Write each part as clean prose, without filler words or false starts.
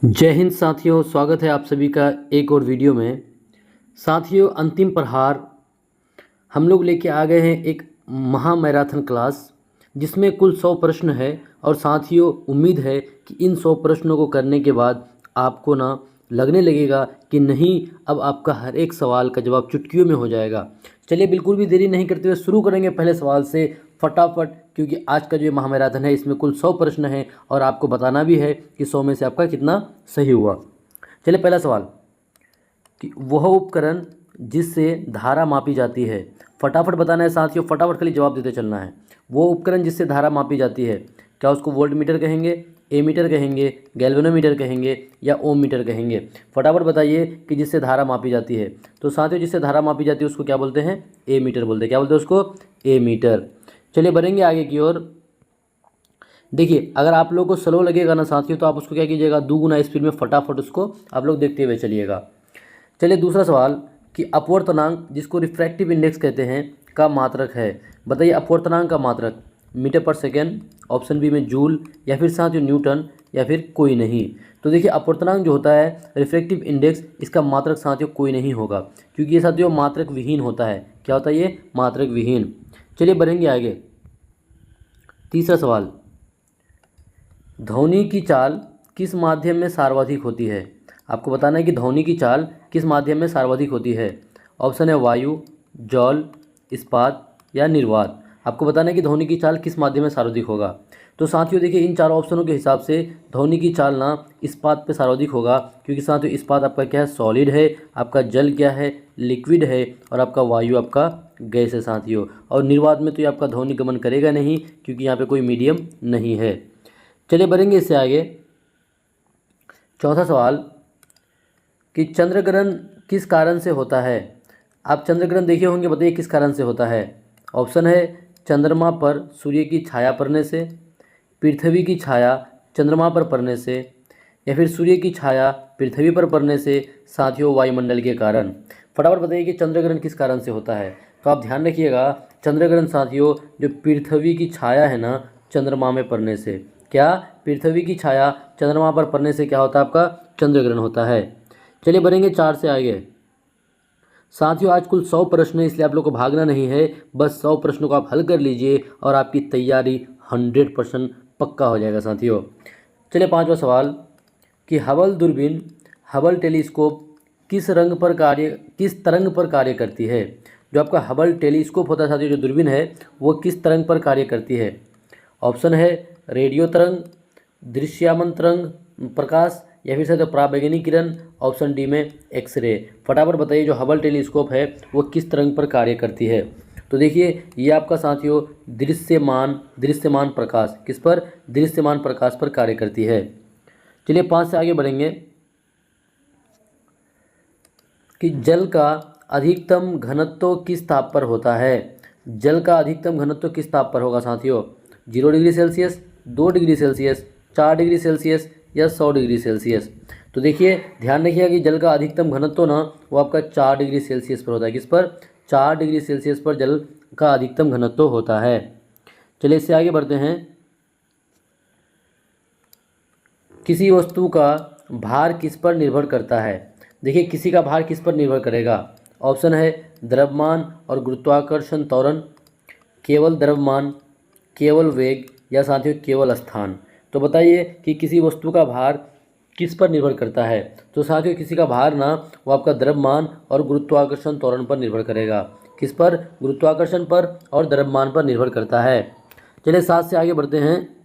जय हिंद साथियों, स्वागत है आप सभी का एक और वीडियो में। साथियों, अंतिम प्रहार हम लोग लेके आ गए हैं एक महा मैराथन क्लास, जिसमें कुल 100 प्रश्न है। और साथियों, उम्मीद है कि इन 100 प्रश्नों को करने के बाद आपको ना लगने लगेगा कि नहीं, अब आपका हर एक सवाल का जवाब चुटकियों में हो जाएगा। चलिए, बिल्कुल भी देरी नहीं करते हुए शुरू करेंगे पहले सवाल से फटाफट, क्योंकि आज का जो महामैराथन है इसमें कुल 100 प्रश्न हैं और आपको बताना भी है कि 100 में से आपका कितना सही हुआ। चलिए, पहला सवाल कि वह उपकरण जिससे धारा मापी जाती है। फटाफट बताना है साथियों, फटाफट खाली जवाब देते चलना है। वो उपकरण जिससे धारा मापी जाती है, क्या उसको वोल्ट मीटर कहेंगे, एमीटर कहेंगे, गैल्वेनोमीटर कहेंगे या ओम मीटर कहेंगे? फटाफट बताइए कि जिससे धारा मापी जाती है। तो साथियों, जिससे धारा मापी जाती है उसको क्या बोलते हैं? ए मीटर बोलते हैं। क्या बोलते हैं उसको? ए मीटर। चलिए, बढ़ेंगे आगे की ओर। देखिए, अगर आप लोगों को स्लो लगेगा ना साथियों, तो आप उसको क्या कीजिएगा, 2 गुना स्पीड में फटाफट उसको आप लोग देखते हुए चलिएगा। चलिए, दूसरा सवाल कि अपवर्तनांक, जिसको रिफ्रैक्टिव इंडेक्स कहते हैं, का मात्रक है। बताइए, अपवर्तनांक का मात्रक मीटर पर सेकेंड, ऑप्शन बी में जूल, या फिर साथियों न्यूटन, या फिर कोई नहीं। तो देखिए, अपवर्तनांक जो होता है, रिफ्रैक्टिव इंडेक्स, इसका मात्रक साथियों कोई नहीं होगा, क्योंकि ये साथियों मात्रक विहीन होता है। क्या होता है ये? मात्रक विहीन। चलिए, बढ़ेंगे आगे। तीसरा सवाल, ध्वनि की चाल किस माध्यम में सर्वाधिक होती है? आपको बताना है कि ध्वनि की चाल किस माध्यम में सर्वाधिक होती है। ऑप्शन है वायु, जल, इस्पात या निर्वात। आपको बताना है कि ध्वनि की चाल किस माध्यम में सर्वाधिक होगा। तो साथियों देखिए, इन चारों ऑप्शनों के हिसाब से ध्वनि की चाल ना इस्पात पे सर्वाधिक होगा, क्योंकि साथियों इस्पात आपका क्या है? सॉलिड है। आपका जल क्या है? लिक्विड है। और आपका वायु आपका गैस है साथियों। और निर्वात में तो ये आपका ध्वनि गमन करेगा नहीं, क्योंकि यहाँ पे कोई मीडियम नहीं है। चलिए, बढ़ेंगे इससे आगे। चौथा सवाल कि चंद्रग्रहण किस कारण से होता है? आप चंद्रग्रहण देखे होंगे, बताइए किस कारण से होता है। ऑप्शन है चंद्रमा पर सूर्य की छाया पड़ने से, पृथ्वी की छाया चंद्रमा पर पड़ने से, या फिर सूर्य की छाया पृथ्वी पर पड़ने से, साथियों वायुमंडल के कारण। फटाफट बताइए कि चंद्रग्रहण किस कारण से होता है। तो आप ध्यान रखिएगा, चंद्रग्रहण साथियों जो पृथ्वी की छाया है ना चंद्रमा में पड़ने से, क्या पृथ्वी की छाया चंद्रमा पर पड़ने से क्या होता है? आपका चंद्रग्रहण होता है। चलिए, बढ़ेंगे 4 से आगे। साथियों, आज कुल 100 प्रश्न है, इसलिए आप लोग को भागना नहीं है। बस 100 प्रश्नों को आप हल कर लीजिए और आपकी तैयारी 100% पक्का हो जाएगा साथियों। चलिए, 5वां सवाल कि हबल दूरबीन, हबल टेलीस्कोप किस तरंग पर कार्य करती है? जो आपका हबल टेलीस्कोप होता है साथियों, जो दूरबीन है, वो किस तरंग पर कार्य करती है? ऑप्शन है रेडियो तरंग, दृश्यमान तरंग प्रकाश, या फिर साथियों पराबैंगनी किरण। ऑप्शन डी में एक्सरे। फटाफट बताइए, जो हबल टेलीस्कोप है वो किस तरंग पर कार्य करती है? तो देखिए, ये आपका साथियों दृश्यमान दृश्यमान प्रकाश, किस पर? दृश्यमान प्रकाश पर कार्य करती है। चलिए, 5 से आगे बढ़ेंगे कि जल का अधिकतम घनत्व किस ताप पर होता है? जल का अधिकतम घनत्व किस ताप पर होगा साथियों? 0 degree Celsius, 2 degree Celsius, 4 degree Celsius या 100 डिग्री सेल्सियस? तो देखिए, ध्यान रखिएगा कि जल का अधिकतम घनत्व ना वो आपका 4 डिग्री सेल्सियस पर होता है। किस पर? 4 डिग्री सेल्सियस पर जल का अधिकतम घनत्व होता है। चलिए, इससे आगे बढ़ते हैं। किसी वस्तु का भार किस पर निर्भर करता है? देखिए, किसी का भार किस पर निर्भर करेगा? ऑप्शन है द्रव्यमान और गुरुत्वाकर्षण त्वरण, केवल द्रव्यमान, केवल वेग, या साथियों केवल स्थान। तो बताइए कि किसी वस्तु का भार किस पर निर्भर करता है? तो साथियों, किसी का भार ना वो आपका द्रव्यमान और गुरुत्वाकर्षण त्वरण पर निर्भर करेगा। किस पर? गुरुत्वाकर्षण पर और द्रव्यमान पर निर्भर करता है। चलिए, 7 से आगे बढ़ते हैं।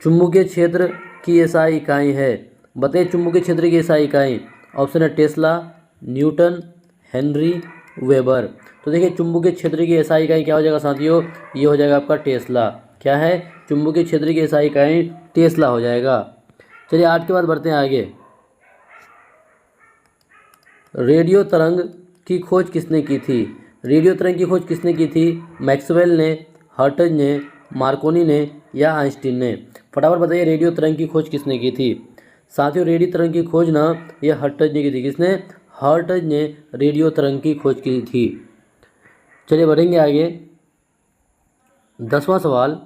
चुंबकीय क्षेत्र की एसआई इकाई है। बताइए, चुंबकीय क्षेत्र की एसआई इकाई। ऑप्शन है टेस्ला, न्यूटन, हेनरी, वेबर। तो देखिए, चुंबकीय क्षेत्र की एसआई इकाई क्या हो जाएगा साथियों? ये हो जाएगा आपका टेस्ला। क्या है? चुंबकीय क्षेत्र की एसआई इकाई टेस्ला हो जाएगा। चलिए, 8 के बाद बढ़ते हैं आगे। रेडियो तरंग की खोज किसने की थी? रेडियो तरंग की खोज किसने की थी? मैक्सवेल ने, हर्ट्ज ने, मार्कोनी ने या आइंस्टीन ने? फटाफट बताइए, रेडियो तरंग की खोज किसने की थी? साथियों, रेडियो तरंग की खोज ना ये हर्ट्ज ने की थी। किसने? हर्ट्ज ने रेडियो तरंग की खोज की थी। चलिए, बढ़ेंगे आगे। 10वां सवाल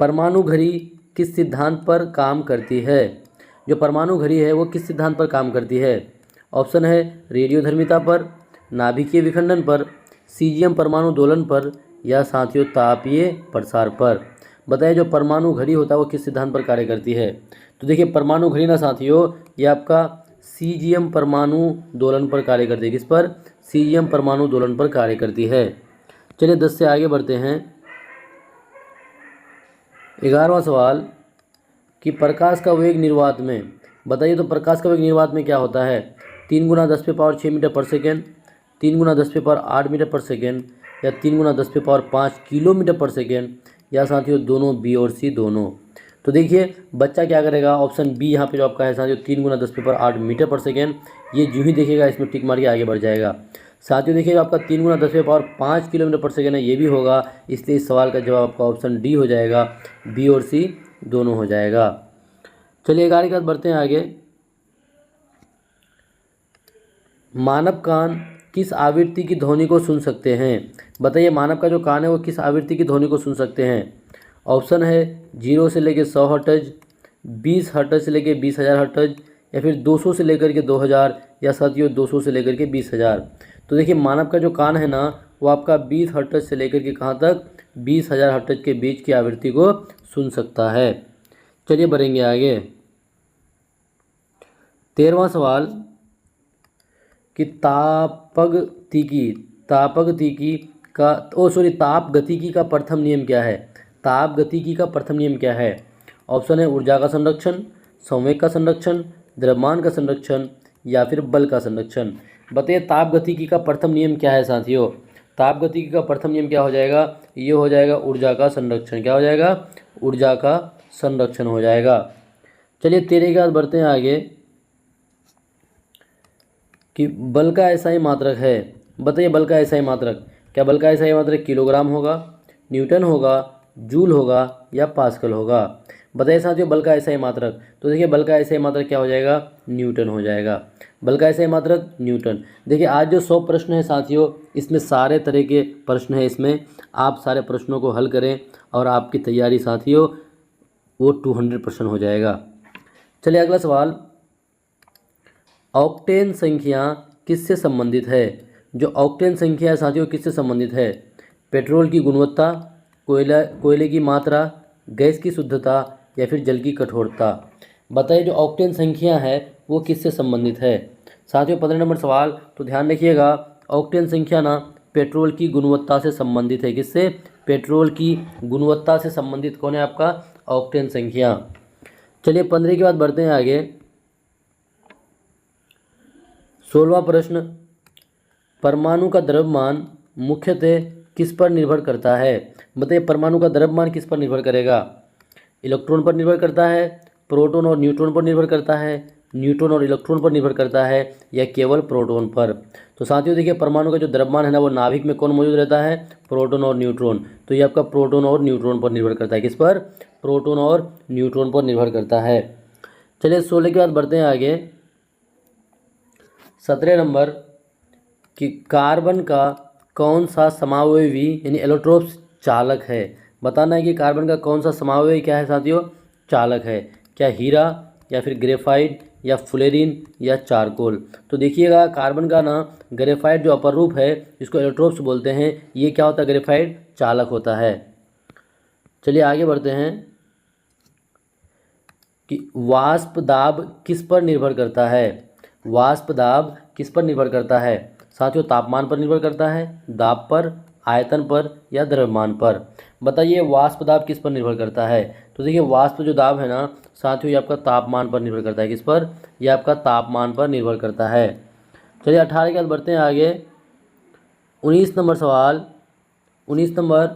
परमाणु घड़ी किस सिद्धांत पर काम करती है? जो परमाणु घड़ी है वो किस सिद्धांत पर काम करती है? ऑप्शन है रेडियोधर्मिता पर, नाभिकीय विखंडन पर, सीजियम परमाणु दोलन पर, या साथियों तापीय प्रसार पर। बताइए जो परमाणु घड़ी होता है वो किस सिद्धांत पर कार्य करती है? तो देखिए परमाणु घड़ी ना साथियों ये आपका सीजियम परमाणु दोलन पर कार्य करती है। किस पर? सीजियम परमाणु दोलन पर कार्य करती है। चलिए 10 से आगे बढ़ते हैं। 11वां सवाल कि प्रकाश का वेग निर्वात में, बताइए तो प्रकाश का वेग निर्वात में क्या होता है? 3 × 10⁻6 मीटर पर सेकेंड, 3 × 10⁸ मीटर पर सेकेंड, या 3 × 10⁵ किलोमीटर पर सेकेंड, या साथियों दोनों, बी और सी दोनों। तो देखिए बच्चा क्या करेगा, ऑप्शन बी यहाँ पे जो आपका है साथियों 3 × 10⁸ मीटर पर सेकेंड, ये जो ही देखेगा इसमें टिक मार के आगे बढ़ जाएगा। साथियों देखिए जो आपका 3 × 10⁵ किलोमीटर पर सेकेंड है ये भी होगा, इसलिए इस सवाल का जवाब आपका ऑप्शन डी हो जाएगा, बी और सी दोनों हो जाएगा। चलिए 11 के बाद बढ़ते हैं आगे। मानव कान किस आवृत्ति की ध्वनि को सुन सकते हैं? बताइए मानव का जो कान है वो किस आवृत्ति की ध्वनि को सुन सकते हैं? ऑप्शन है 0 से लेकर 100 हर्ट्ज, 20 हर्ट्ज से लेकर 20,000 हर्ट्ज, या फिर 200 से लेकर के 2000, या साथियों 200 से लेकर के 20,000। तो देखिए मानव का जो कान है ना वो आपका 20 हर्ट्ज से लेकर के कहाँ तक, 20,000 हर्ट्ज के बीच की आवृत्ति को सुन सकता है। चलिए बढ़ेंगे आगे। 13वां सवाल कि तापगतिकी का प्रथम नियम क्या है? तापगतिकी का प्रथम नियम क्या है? ऑप्शन है ऊर्जा का संरक्षण, संवेग का संरक्षण, द्रव्यमान का संरक्षण, या फिर बल का संरक्षण। बताइए तापगतिकी का प्रथम नियम क्या है साथियों? तापगतिकी का प्रथम नियम क्या हो जाएगा? ये हो जाएगा ऊर्जा का संरक्षण। क्या हो जाएगा? ऊर्जा का संरक्षण हो जाएगा। चलिए 13 के बाद बढ़ते हैं आगे कि बल का एसआई मात्रक है। बताइए बल का एसआई मात्रक, क्या बल का एसआई मात्रक किलोग्राम होगा, न्यूटन होगा, जूल होगा, या पास्कल होगा? बताइए साथियों बल का एसआई मात्रक। तो देखिए बल का एसआई मात्रक क्या हो जाएगा? न्यूटन हो जाएगा। बल का एसआई मात्रक न्यूटन। देखिए आज जो 100 प्रश्न है साथियों इसमें सारे तरह के प्रश्न हैं, इसमें आप सारे प्रश्नों को हल करें और आपकी तैयारी साथियों वो 200% हो जाएगा। चलिए अगला सवाल, ऑक्टेन संख्या किससे संबंधित है? जो ऑक्टेन संख्या है साथियों किससे संबंधित है? पेट्रोल की गुणवत्ता, कोयले की मात्रा, गैस की शुद्धता, या फिर जल की कठोरता? बताइए जो ऑक्टेन संख्या है वो किससे संबंधित है? साथियों 15 नंबर सवाल, तो ध्यान रखिएगा ऑक्टेन संख्या ना पेट्रोल की गुणवत्ता से संबंधित है। किससे? पेट्रोल की गुणवत्ता से संबंधित कौन है आपका? ऑक्टेन संख्या। चलिए 15 के बाद बढ़ते हैं आगे। 16वां प्रश्न, परमाणु का द्रव्यमान मुख्यतः किस पर निर्भर करता है? बताइए परमाणु का द्रव्यमान किस पर निर्भर करेगा? इलेक्ट्रॉन पर निर्भर करता है, प्रोटॉन और न्यूट्रॉन पर निर्भर करता है, न्यूट्रॉन और इलेक्ट्रॉन पर निर्भर करता है, या केवल प्रोटॉन पर? तो साथियों देखिए परमाणु का जो द्रव्यमान है ना वो नाभिक में कौन मौजूद रहता है? प्रोटॉन और न्यूट्रॉन। तो ये आपका प्रोटॉन और न्यूट्रॉन पर निर्भर करता है। किस पर? प्रोटॉन और न्यूट्रॉन पर निर्भर करता है। चलिए 16 के बाद बढ़ते हैं आगे। 17 नंबर कि कार्बन का कौन सा समावयवी यानी एलोट्रोप्स चालक है? बताना है कि कार्बन का कौन सा समावयवी क्या है साथियों? चालक है। क्या हीरा, या फिर ग्रेफाइट, या फ्लोरीन, या चारकोल? तो देखिएगा कार्बन का ना ग्रेफाइट जो अपर रूप है इसको एलोट्रोप्स बोलते हैं, ये क्या होता है? ग्रेफाइट चालक होता है। चलिए आगे बढ़ते हैं कि वाष्प दाब किस पर निर्भर करता है? वाष्प दाब किस पर निर्भर करता है? साथियों तापमान पर निर्भर करता है, दाब पर, आयतन पर, या द्रव्यमान पर? बताइए वाष्प दाब किस पर निर्भर करता है? तो देखिए वाष्प जो दाब है ना साथियों ये आपका तापमान पर निर्भर करता है। किस पर? यह आपका तापमान पर निर्भर करता है। चलिए 18 के बाद बढ़ते हैं आगे। 19 नंबर सवाल, 19 नंबर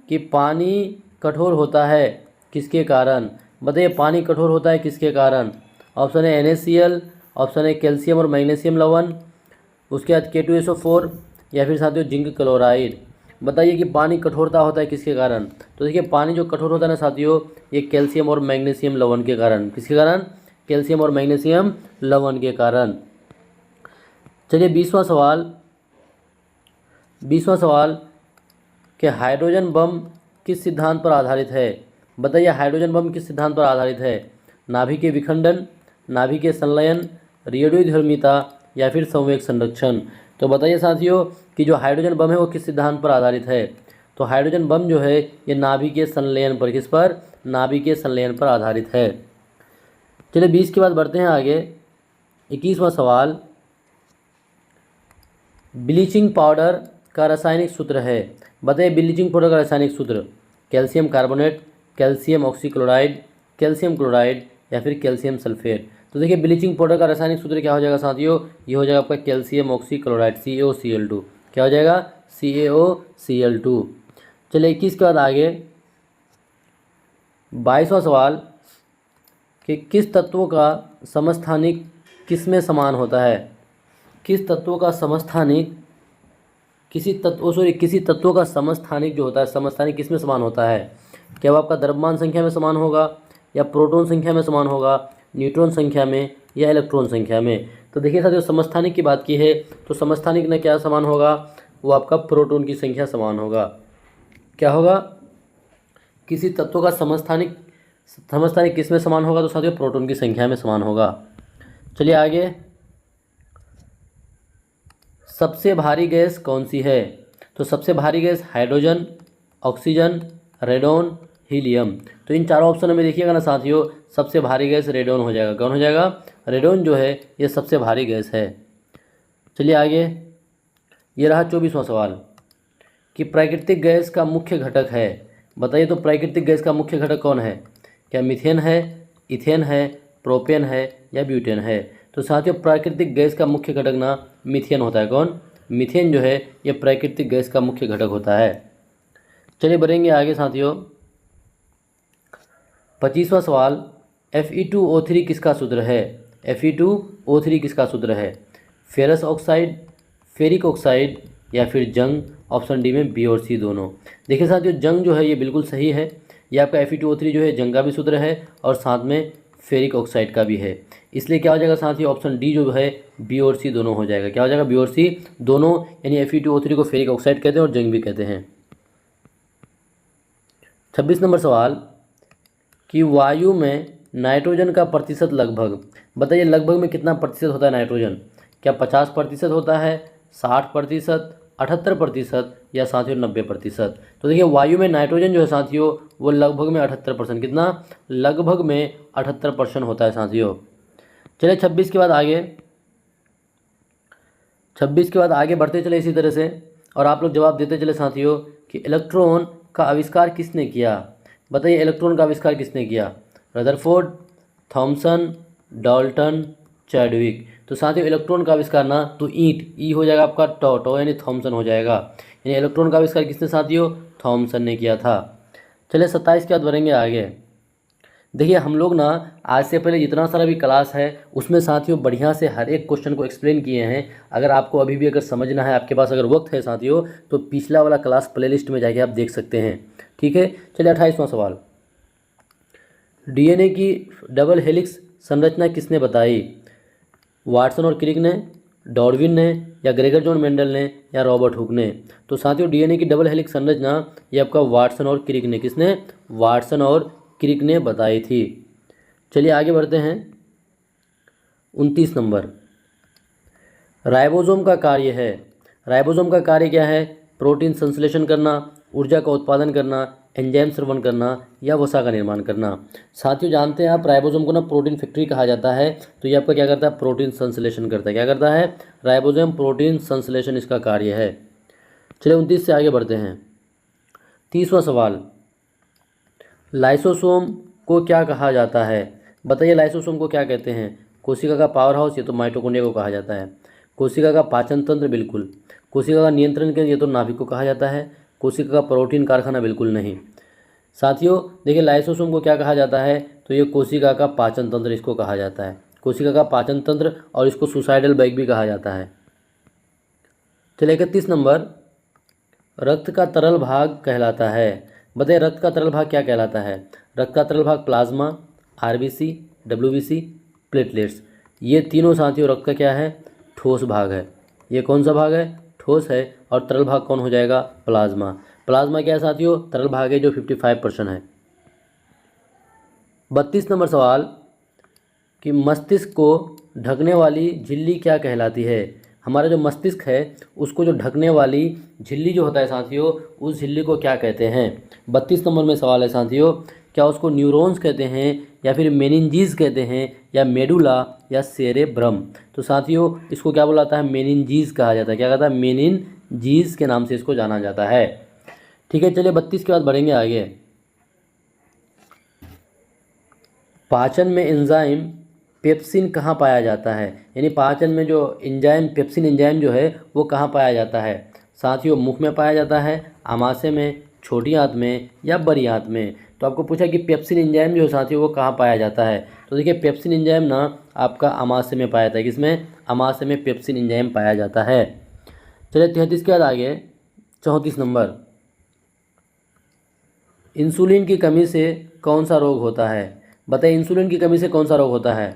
कि पानी कठोर होता है किसके कारण? बताइए पानी कठोर होता है किसके कारण? ऑप्शन है NaCl, ऑप्शन है कैल्शियम और मैग्नीशियम लवण, उसके बाद K2SO4, या फिर साथियों जिंक क्लोराइड? बताइए कि पानी कठोरता होता है किसके कारण? तो देखिए पानी जो कठोर होता है ना साथियों ये कैल्शियम और मैग्नीशियम लवण के कारण। किसके कारण? कैल्शियम और मैग्नीशियम लवण के कारण। चलिए 20वां सवाल, 20वां सवाल कि हाइड्रोजन बम किस सिद्धांत पर आधारित है? बताइए हाइड्रोजन बम किस सिद्धांत पर आधारित है? नाभि के विखंडन, नाभि के संलयन, रेडियोधर्मिता या फिर संवेग संरक्षण। तो बताइए साथियों कि जो हाइड्रोजन बम है वो किस सिद्धांत पर आधारित है? तो हाइड्रोजन बम जो है ये नाभि के संलयन पर, किस पर? नाभि के संलयन पर आधारित है। चलिए 20 के बाद बढ़ते हैं आगे। 21वां सवाल, ब्लीचिंग पाउडर का रासायनिक सूत्र है। बताइए ब्लीचिंग पाउडर का रासायनिक सूत्र। Calcium carbonate, calcium oxychloride, calcium chloride या फिर कैल्शियम सल्फेट। तो देखिए ब्लीचिंग पाउडर का रासायनिक सूत्र क्या हो जाएगा साथियों? ये हो जाएगा आपका कैल्शियम ऑक्सीक्लोराइड, CaOCl2। क्या हो जाएगा? CaOCl2। चलिए 21 के बाद आगे 22वां सवाल कि किस तत्वों का समस्थानिक किस में समान होता है? किस तत्वों का समस्थानिक किसी तत्वों का समस्थानिक जो होता है, समस्थानिक किस में समान होता है? क्या वो आपका द्रव्यमान संख्या में समान होगा, या प्रोटॉन संख्या में समान होगा, न्यूट्रॉन संख्या में, या इलेक्ट्रॉन संख्या में? तो देखिए साथियों समस्थानिक की बात की है तो समस्थानिक में क्या समान होगा? वो आपका प्रोटॉन की संख्या समान होगा। क्या होगा? किसी तत्व का समस्थानिक किस में समान होगा? तो साथियों प्रोटॉन की संख्या में समान होगा। चलिए आगे, सबसे भारी गैस कौन सी है? तो सबसे भारी gas hydrogen, oxygen, radon, helium. तो इन चारों ऑप्शन में देखिएगा ना साथियों, सबसे भारी गैस रेडोन हो जाएगा। कौन हो जाएगा? रेडोन जो है ये सबसे भारी गैस है। चलिए आगे, ये रहा 24वां सवाल कि प्राकृतिक गैस का मुख्य घटक है। बताइए तो प्राकृतिक गैस का मुख्य घटक कौन है? क्या मीथेन है, इथेन है, प्रोपेन है या ब्यूटेन है? तो साथियों प्राकृतिक गैस का मुख्य घटक ना मीथेन होता है। कौन? मीथेन जो है ये प्राकृतिक गैस का मुख्य घटक होता है। चलिए बढ़ेंगे आगे साथियों। 25वां सवाल, Fe2O3 किसका सूत्र है? Fe2O3 किसका सूत्र है? फेरस ऑक्साइड, फेरिक ऑक्साइड या फिर जंग? ऑप्शन डी में बी और सी दोनों। देखिए साथियों जंग जो है ये बिल्कुल सही है। ये आपका Fe2O3 जो है जंग का भी सूत्र है और साथ में फेरिक ऑक्साइड का भी है। इसलिए क्या हो जाएगा साथियों? ऑप्शन डी जो है बी और सी दोनों हो जाएगा। क्या हो जाएगा? बी और सी दोनों, यानी Fe2O3 को फेरिक ऑक्साइड कहते हैं और जंग भी कहते हैं। 26 नंबर सवाल कि वायु में नाइट्रोजन का प्रतिशत लगभग, बताइए लगभग में कितना प्रतिशत होता है नाइट्रोजन? क्या 50% होता है, 60%, 78% या साथियों 90%? तो देखिए वायु में नाइट्रोजन जो है साथियों वो लगभग में 78%, कितना? लगभग में 78% होता है साथियों। चलिए 26 के बाद आगे, 26 के बाद आगे बढ़ते चले इसी तरह से, और आप लोग जवाब देते चले साथियों कि इलेक्ट्रॉन का आविष्कार किसने किया? बताइए इलेक्ट्रॉन का आविष्कार किसने किया? Rutherford, Thomson, Dalton, Chadwick. तो साथियों इलेक्ट्रॉन का आविष्कार ना तो ईंट, ई हो जाएगा आपका, टो यानी थॉमसन हो जाएगा। यानी इलेक्ट्रॉन का आविष्कार किसने साथियों? थॉमसन ने किया था। चलिए 27 के बाद बढ़ेंगे आगे। देखिए हम लोग ना आज से पहले जितना सारा भी क्लास है उसमें साथियों बढ़िया से हर एक क्वेश्चन को एक्सप्लेन किए हैं। अगर आपको अभी भी अगर समझना है, आपके पास अगर वक्त है साथियों, तो पिछला वाला क्लास प्लेलिस्ट में जाके आप देख सकते हैं। ठीक है। चलिए 28वां सवाल, डीएनए की डबल हेलिक्स संरचना किसने बताई? वाटसन और क्रिक ने, डार्विन ने या ग्रेगर जॉन मेंडल ने या रॉबर्ट हुक ने? तो साथियों डीएनए की डबल हेलिक्स संरचना ये आपका वाटसन और क्रिक ने, किसने? वाटसन और क्रिक ने बताई थी। चलिए आगे बढ़ते हैं। 29 नंबर, राइबोसोम का कार्य है। राइबोसोम का कार्य क्या है? प्रोटीन संश्लेषण करना, ऊर्जा का उत्पादन करना, एंजाइम श्रवण करना या वसा का निर्माण करना? साथियों जानते हैं आप राइबोसोम को ना प्रोटीन फैक्ट्री कहा जाता है। तो ये आपका क्या करता है? प्रोटीन संश्लेषण करता है। क्या करता है? राइबोसोम प्रोटीन संश्लेषण इसका कार्य है। चलिए 29 से आगे बढ़ते हैं। 30वां सवाल, लाइसोसोम को क्या कहा जाता है? बताइए लाइसोसोम को क्या कहते हैं? कोशिका का पावर हाउस, ये तो माइटोकॉन्ड्रिया को कहा जाता है। कोशिका का पाचन तंत्र, बिल्कुल। कोशिका का नियंत्रण केंद्र, ये तो नाभिक को कहा जाता है। कोशिका का प्रोटीन कारखाना, बिल्कुल नहीं। साथियों देखिए लाइसोसोम को क्या कहा जाता है? तो ये कोशिका का पाचन तंत्र इसको कहा जाता है। कोशिका का पाचन तंत्र, और इसको सुसाइडल बैग भी कहा जाता है। चलिए 31 नंबर, रक्त का तरल भाग कहलाता है। बताइए रक्त का तरल भाग क्या कहलाता है? रक्त का तरल भाग प्लाज्मा, आरबीसी, डब्ल्यूबीसी, प्लेटलेट्स। ये तीनों साथियों रक्त का क्या है? ठोस भाग है। ये कौन सा भाग है? ठोस है। और तरल भाग कौन हो जाएगा? प्लाज्मा। प्लाज्मा क्या है साथियों? तरल भाग है जो 55% है। 32 नंबर सवाल कि मस्तिष्क को ढकने वाली झिल्ली क्या कहलाती है। हमारा जो मस्तिष्क है उसको जो ढकने वाली झिल्ली जो होता है साथियों, उस झिल्ली को क्या कहते हैं। 32 नंबर में सवाल है साथियों, क्या उसको न्यूरॉन्स कहते हैं या फिर मेनिंजीज कहते हैं या मेडुला या सेरेब्रम। तो साथियों इसको क्या बोला जाता है, मेनिंजीज कहा जाता है। क्या कहता है, मेनिंजीज के नाम से इसको जाना जाता है। ठीक है, चलिए 32 के बाद बढ़ेंगे आगे। पाचन में एंजाइम पेप्सिन कहाँ पाया जाता है, यानी पाचन में जो एंजाइम पेप्सिन एंजाइम जो है वो कहाँ पाया जाता है। साथियों मुख में पाया जाता है, आमाशय में, छोटी आंत में या बड़ी आंत में। तो आपको पूछा कि पेप्सिन एंजाइम जो है साथियों वो कहाँ पाया जाता है। तो देखिए पेप्सिन एंजाइम ना आपका आमाशय में पाया जाता है। किसमें, आमाशय में पेप्सिन एंजाइम पाया जाता है। चलिए 33 के बाद आगे 34 नंबर, इंसुलिन की कमी से कौन सा रोग होता है। बताइए इंसुलिन की कमी से कौन सा रोग होता है।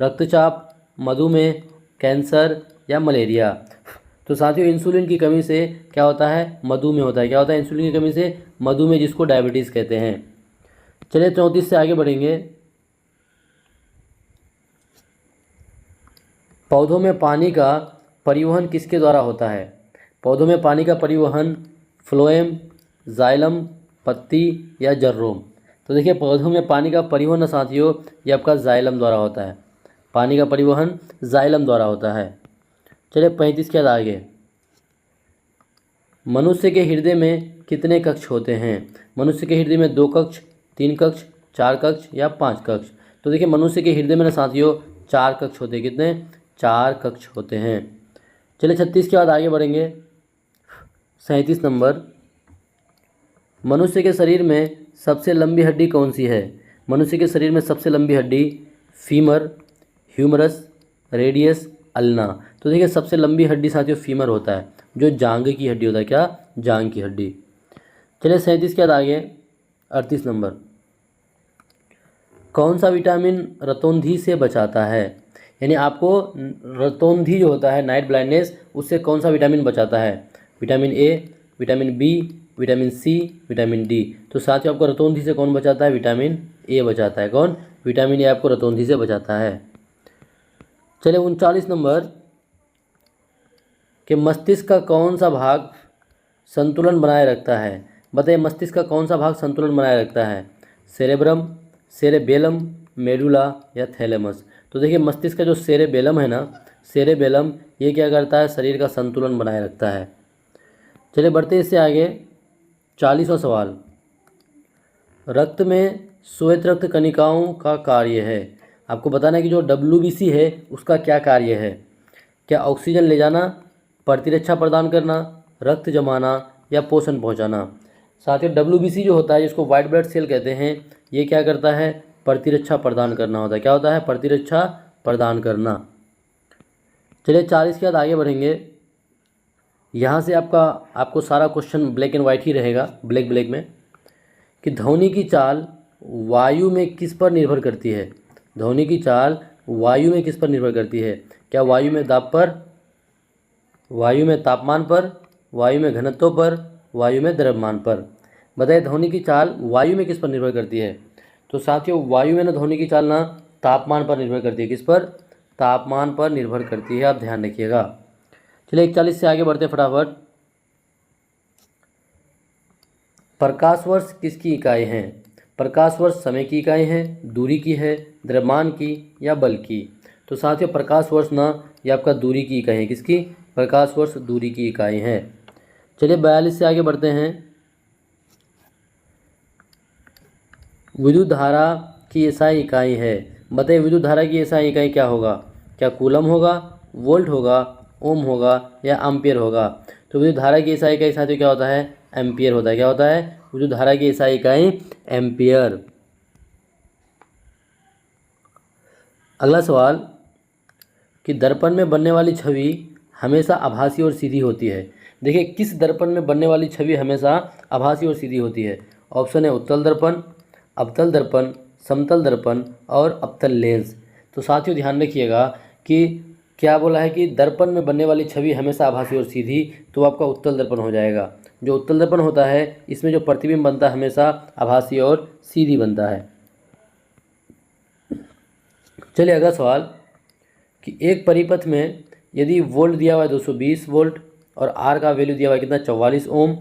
रक्तचाप, मधुमेह, कैंसर या मलेरिया। तो साथियों इंसुलिन की कमी से क्या होता है, मधुमेह होता है। क्या होता है इंसुलिन की कमी से, मधुमेह, जिसको डायबिटीज़ कहते हैं। चलिए 34 से आगे बढ़ेंगे। पौधों में पानी का परिवहन किसके द्वारा होता है। पौधों में पानी का परिवहन फ्लोएम, जाइलम, पत्ती या जर्रोम। तो देखिए पौधों में पानी का परिवहन साथियों ये आपका जाइलम द्वारा होता है। पानी का परिवहन जाइलम द्वारा होता है। चलिए 35 के बाद आगे, मनुष्य के हृदय में कितने कक्ष होते हैं। मनुष्य के हृदय में 2 कक्ष, 3 कक्ष, 4 कक्ष या 5 कक्ष। तो देखिए मनुष्य के हृदय में ना साथियों 4 कक्ष होते हैं। कितने, 4 कक्ष होते हैं। चलिए 36 के बाद आगे बढ़ेंगे। 37 नंबर, मनुष्य के शरीर में सबसे लंबी हड्डी कौन सी है। मनुष्य के शरीर में सबसे लंबी हड्डी फीमर, ह्यूमरस, रेडियस, अल्ना। तो देखिए सबसे लंबी हड्डी साथियों फीमर होता है, जो जांघ की हड्डी होता है। क्या, जांघ की हड्डी। चलिए 37 के बाद आगे 38 नंबर, कौन सा विटामिन रतौंधी से बचाता है। यानी आपको रतौंधी जो होता है, नाइट ब्लाइंडनेस, उससे कौन सा विटामिन बचाता है। Vitamin A, vitamin B, vitamin C, vitamin D. तो साथियों आपको रतौंधी से कौन बचाता है, विटामिन ए बचाता है। कौन, विटामिन ए आपको रतौंधी से बचाता है। चलिए 39 नंबर, कि मस्तिष्क का कौन सा भाग संतुलन बनाए रखता है। बताइए मस्तिष्क का कौन सा भाग संतुलन बनाए रखता है। सेरेब्रम, सेरेबेलम, मेडुला या थैलेमस। तो देखिए मस्तिष्क का जो सेरेबेलम है ना, सेरेबेलम, ये क्या करता है, शरीर का संतुलन बनाए रखता है। चलिए बढ़ते इससे आगे 40वां सवाल, रक्त में श्वेत रक्त कणिकाओं का कार्य है। आपको बताना है कि जो WBC है उसका क्या कार्य है। क्या ऑक्सीजन ले जाना, प्रतिरक्षा प्रदान करना, रक्त जमाना या पोषण पहुंचाना। साथियों WBC जो होता है, जिसको वाइट ब्लड सेल कहते हैं, ये क्या करता है, प्रतिरक्षा प्रदान करना होता है। क्या होता है, प्रतिरक्षा प्रदान करना। चलिए 40 के बाद आगे बढ़ेंगे। यहाँ से आपको सारा क्वेश्चन ब्लैक एंड वाइट ही रहेगा, ब्लैक में, कि ध्वनि की चाल वायु में किस पर निर्भर करती है। ध्वनि की चाल वायु में किस पर निर्भर करती है। क्या वायु में दाब पर, वायु में तापमान पर, वायु में घनत्व पर, वायु में द्रव्यमान पर। बताइए ध्वनि की चाल वायु में किस पर निर्भर करती है। तो साथियों वायु में ना ध्वनि की चाल ना तापमान पर निर्भर करती है। किस पर, तापमान पर निर्भर करती है, आप ध्यान रखिएगा। चलिए 41 से आगे बढ़ते फटाफट। प्रकाश वर्ष किसकी इकाई है। प्रकाश वर्ष समय की इकाई है, दूरी की है, द्रव्यमान की या बल की। तो साथियों प्रकाश वर्ष ना ये आपका दूरी की इकाई है। किसकी, प्रकाश वर्ष दूरी की इकाई है। चलिए 42 से आगे बढ़ते हैं। विद्युत धारा की एसआई इकाई है। बताइए विद्युत धारा की एसआई इकाई क्या होगा। क्या कूलम होगा, वोल्ट होगा, ओम होगा या एम्पियर होगा। तो विद्युत धारा की एसआई इकाई साथियों क्या होता है, एम्पियर होता है। क्या होता है, विद्युत धारा की एसआई इकाई एम्पियर। अगला सवाल, कि दर्पण में बनने वाली छवि हमेशा आभासी और सीधी होती है। देखिए किस दर्पण में बनने वाली छवि हमेशा आभासी और सीधी होती है। ऑप्शन है उत्तल दर्पण, अवतल दर्पण, समतल दर्पण और अवतल लेंस। तो साथियों ध्यान रखिएगा कि क्या बोला है कि दर्पण में बनने वाली छवि हमेशा आभासी और सीधी, तो आपका उत्तल दर्पण हो जाएगा। जो उत्तल दर्पण होता है इसमें जो प्रतिबिंब बनता है हमेशा आभासी और सीधी बनता है। चलिए अगला सवाल कि एक परिपथ में यदि वोल्ट दिया हुआ है 220 वोल्ट और आर का वैल्यू दिया हुआ है कितना 44 ओम,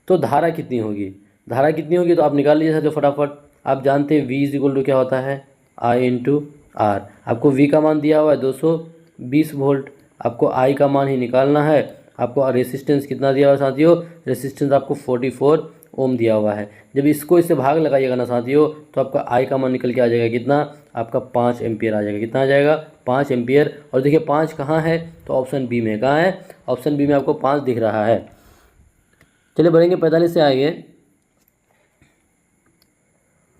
तो धारा कितनी होगी। धारा कितनी होगी तो आप निकाल लीजिए सकते हो फटाफट। आप जानते हैं V इज इक्वल टू क्या होता है, I इंटू आर। आपको V का मान दिया हुआ है 220 वोल्ट, आपको I का मान ही निकालना है। आपको रेसिस्टेंस कितना दिया हुआ है साथियों, रेसिस्टेंस आपको 44 ओम दिया हुआ है। जब इसको इससे भाग लगाइएगा ना साथियों तो आपका I का मान निकल के आ जाएगा कितना, आपका 5 एम्पियर आ जाएगा। कितना आ जाएगा, 5 एम्पियर। और देखिए 5 कहाँ है, तो ऑप्शन बी में। कहाँ है, ऑप्शन बी में आपको 5 दिख रहा है। चलिए बढ़ेंगे 45 से आगे।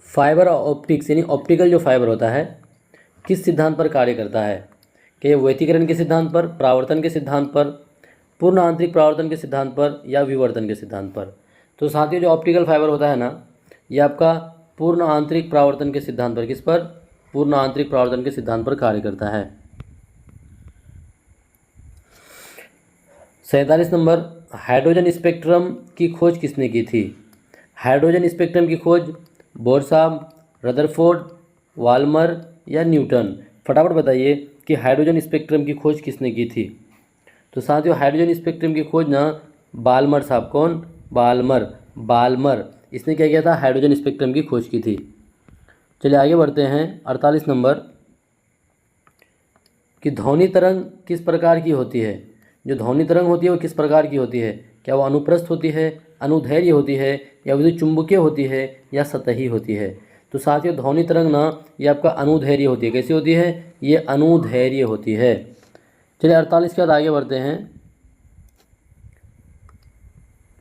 फाइबर ऑप्टिक्स यानी ऑप्टिकल जो फाइबर होता है किस सिद्धांत पर कार्य करता है। क्या ये व्यतिकरण के सिद्धांत पर, परावर्तन के सिद्धांत पर, पूर्ण आंतरिक परावर्तन के सिद्धांत पर, या विवर्तन के सिद्धांत पर। तो साथियों जो ऑप्टिकल फाइबर होता है ना, ये आपका पूर्ण आंतरिक परावर्तन के सिद्धांत पर, किस पर, पूर्ण आंतरिक परावर्तन के सिद्धांत पर कार्य करता है। 47 नंबर, हाइड्रोजन स्पेक्ट्रम की खोज किसने की थी। हाइड्रोजन स्पेक्ट्रम की खोज बोरसाम, रदरफोर्ड, वाल्मर या न्यूटन। फटाफट बताइए कि हाइड्रोजन स्पेक्ट्रम की खोज किसने की थी। तो साथियों हाइड्रोजन स्पेक्ट्रम की खोज ना बाल्मर साहब, कौन, बाल्मर इसने क्या किया था, हाइड्रोजन स्पेक्ट्रम की खोज की थी। चलिए आगे बढ़ते हैं। 48 नंबर, कि ध्वनि तरंग किस प्रकार की होती है। जो ध्वनि तरंग होती है वो किस प्रकार की होती है, क्या वो अनुप्रस्थ होती है, अनुदैर्घ्य होती है, या विद्युत चुंबकीय होती है, या सतही होती है। तो साथियों ध्वनि तरंग ना ये आपका अनुदैर्घ्य होती है। कैसी होती है, ये अनुदैर्घ्य होती है। चलिए 48 के बाद आगे बढ़ते हैं।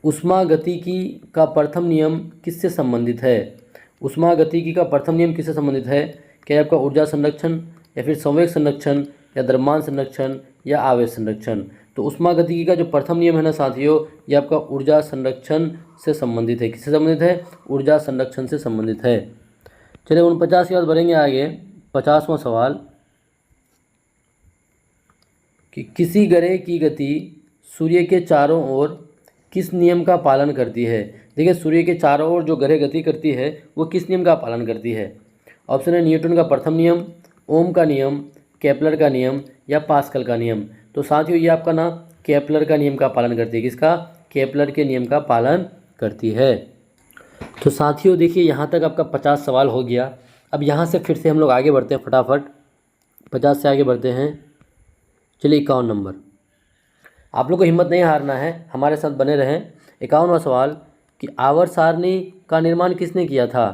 ऊष्मागतिकी का प्रथम नियम किससे संबंधित है। ऊष्मागतिकी का प्रथम नियम किससे संबंधित है, क्या आपका ऊर्जा संरक्षण, या फिर संवेग संरक्षण, या द्रव्यमान संरक्षण, या आवेश संरक्षण। तो ऊष्मागतिकी का जो प्रथम नियम है ना साथियों, ये आपका ऊर्जा संरक्षण से संबंधित है। किससे संबंधित है, ऊर्जा संरक्षण से संबंधित है। चलिए 49 के बाद बढ़ेंगे आगे। 50वां सवाल, कि किसी ग्रह की गति सूर्य के चारों ओर किस नियम का पालन करती है। देखिए सूर्य के चारों ओर जो ग्रह गति करती है वो किस नियम का पालन करती है। ऑप्शन है न्यूटन का प्रथम नियम, ओम का नियम, केपलर का नियम, या पास्कल का नियम। तो साथियों ये आपका ना केपलर का नियम का पालन करती है। किसका, केपलर के नियम का पालन करती है। तो साथियों देखिए यहाँ तक आपका 50 सवाल हो गया। अब यहाँ से फिर से हम लोग आगे बढ़ते हैं फटाफट, 50 से आगे बढ़ते हैं। चलिए 51 नंबर, आप लोग को हिम्मत नहीं हारना है, हमारे साथ बने रहें। 51वां सवाल, कि आवर्त सारणी का निर्माण किसने किया था।